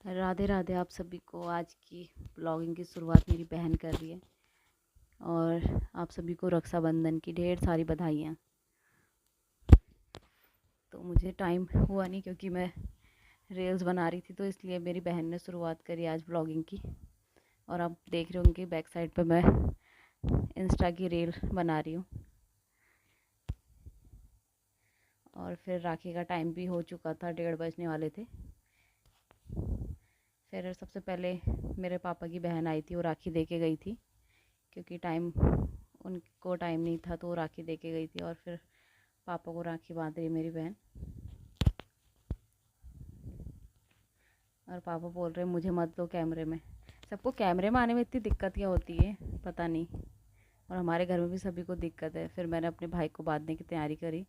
राधे राधे आप सभी को। आज की ब्लॉगिंग की शुरुआत मेरी बहन कर रही है और आप सभी को रक्षाबंधन की ढेर सारी बधाइयाँ। तो मुझे टाइम हुआ नहीं क्योंकि मैं रील्स बना रही थी, तो इसलिए मेरी बहन ने शुरुआत करी आज ब्लॉगिंग की। और आप देख रहे होंगे बैक साइड पे मैं इंस्टा की रील बना रही हूँ। और फिर राखी का टाइम भी हो चुका था, 1:30 बजने वाले थे। फिर सबसे पहले मेरे पापा की बहन आई थी, वो राखी दे के गई थी क्योंकि उनको टाइम नहीं था, तो वो राखी दे के गई थी। और फिर पापा को राखी बांध रही है मेरी बहन। और पापा बोल रहे हैं मुझे मत लो कैमरे में। सबको कैमरे में आने में इतनी दिक्कत क्या होती है पता नहीं। और हमारे घर में भी सभी को दिक्कत है। फिर मैंने अपने भाई को बांधने की तैयारी करी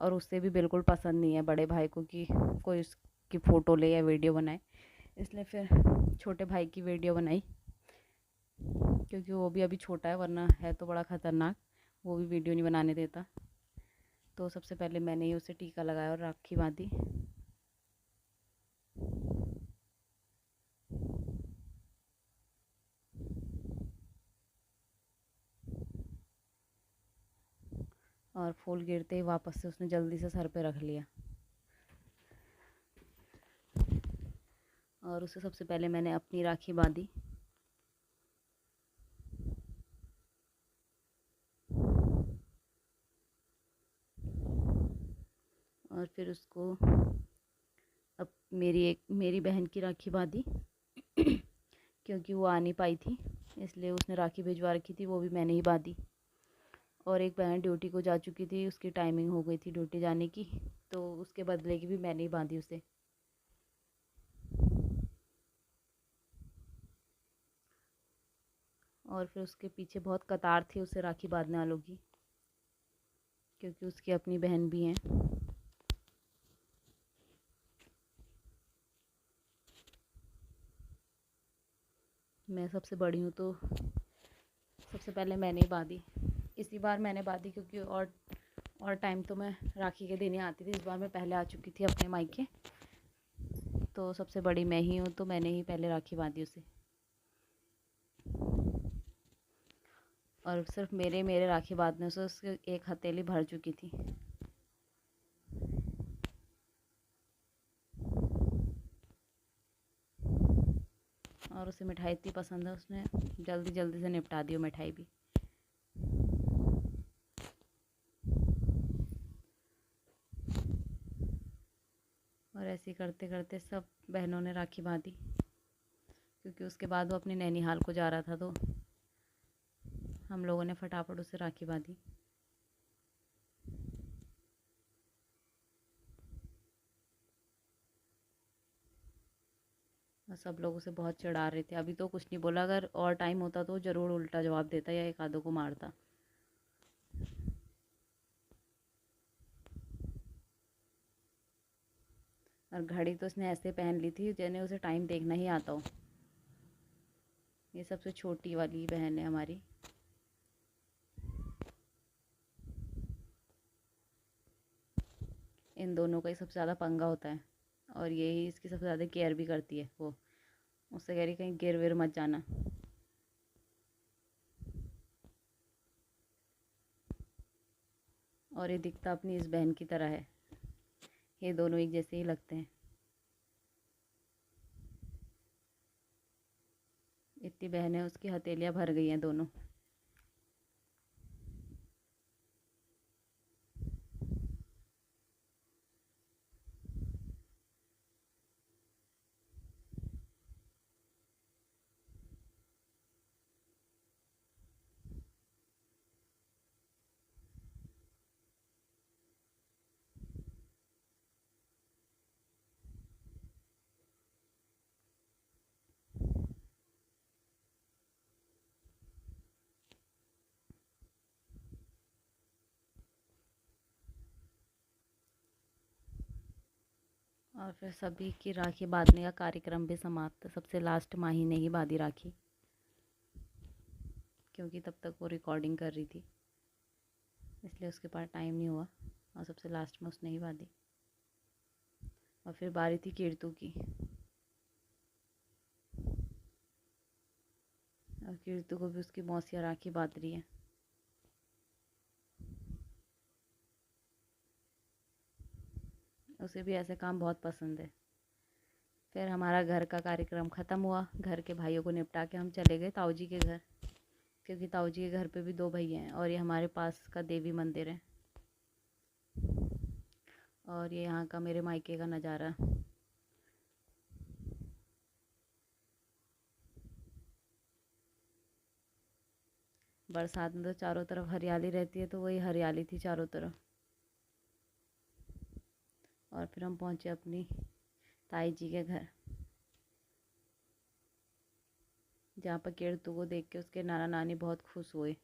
और उससे भी बिल्कुल पसंद नहीं है बड़े भाई को कि कोई उसकी फ़ोटो ले या वीडियो बनाए। इसलिए फिर छोटे भाई की वीडियो बनाई क्योंकि वो भी अभी छोटा है, वरना है तो बड़ा ख़तरनाक, वो भी वीडियो नहीं बनाने देता। तो सबसे पहले मैंने ही उसे टीका लगाया और राखी बांधी। और फूल गिरते ही वापस से उसने जल्दी से सर पे रख लिया। और उसे सबसे पहले मैंने अपनी राखी बांधी। और फिर उसको अब मेरी बहन की राखी बांधी क्योंकि वो आ नहीं पाई थी, इसलिए उसने राखी भिजवा रखी थी, वो भी मैंने ही बांधी। और एक बहन ड्यूटी को जा चुकी थी, उसकी टाइमिंग हो गई थी ड्यूटी जाने की, तो उसके बदले की भी मैंने ही बांधी उसे। और फिर उसके पीछे बहुत कतार थी उसे राखी बांधने वालों की, क्योंकि उसकी अपनी बहन भी हैं। मैं सबसे बड़ी हूँ तो सबसे पहले मैंने ही बांधी। इसी बार मैंने बांधी क्योंकि और टाइम तो मैं राखी के दिन ही आती थी। इस बार मैं पहले आ चुकी थी अपने मायके, तो सबसे बड़ी मैं ही हूँ, तो मैंने ही पहले राखी बांधी उसे। और सिर्फ मेरे मेरे राखी बांधने से उसकी एक हथेली भर चुकी थी। और उसे मिठाई इतनी पसंद है, उसने जल्दी जल्दी से निपटा दी वो मिठाई भी। और ऐसे ही करते करते सब बहनों ने राखी बांधी, क्योंकि उसके बाद वो अपने नैनीहाल को जा रहा था, तो हम लोगों ने फटाफट उसे राखी बांधी। और सब लोग उसे बहुत चिढ़ा रहे थे। अभी तो कुछ नहीं बोला, अगर और टाइम होता तो ज़रूर उल्टा जवाब देता या एक आधों को मारता। और घड़ी तो उसने ऐसे पहन ली थी जैसे उसे टाइम देखना ही आता हो। ये सबसे छोटी वाली बहन है हमारी। इन दोनों का ही सबसे ज़्यादा पंगा होता है, और यही इसकी सबसे ज़्यादा केयर भी करती है। वो उससे कह रही कहीं गिर विर मत जाना। और ये दिखता अपनी इस बहन की तरह है, ये दोनों एक जैसे ही लगते हैं। इतनी बहनें उसकी हथेलियाँ भर गई हैं दोनों। और फिर सभी की राखी बांधने का कार्यक्रम भी समाप्त। सबसे लास्ट माही ने ही बांधी राखी, क्योंकि तब तक वो रिकॉर्डिंग कर रही थी, इसलिए उसके पास टाइम नहीं हुआ। और सबसे लास्ट में उसने ही बांधी। और फिर बारी थी कीर्तू की। कीर्तु को भी उसकी मौसियाँ राखी बांध रही है। उसे भी ऐसे काम बहुत पसंद है। फिर हमारा घर का कार्यक्रम ख़त्म हुआ। घर के भाइयों को निपटा के हम चले गए ताऊ जी के घर, क्योंकि ताऊ जी के घर पे भी 2 भैया हैं और ये हमारे पास का देवी मंदिर है। और ये यहाँ का मेरे मायके का नज़ारा। बरसात में तो चारों तरफ हरियाली रहती है, तो वही हरियाली थी चारों तरफ। और फिर हम पहुँचे अपनी ताई जी के घर, जहाँ पर कीर्तु को देख के उसके नाना नानी बहुत खुश हुए।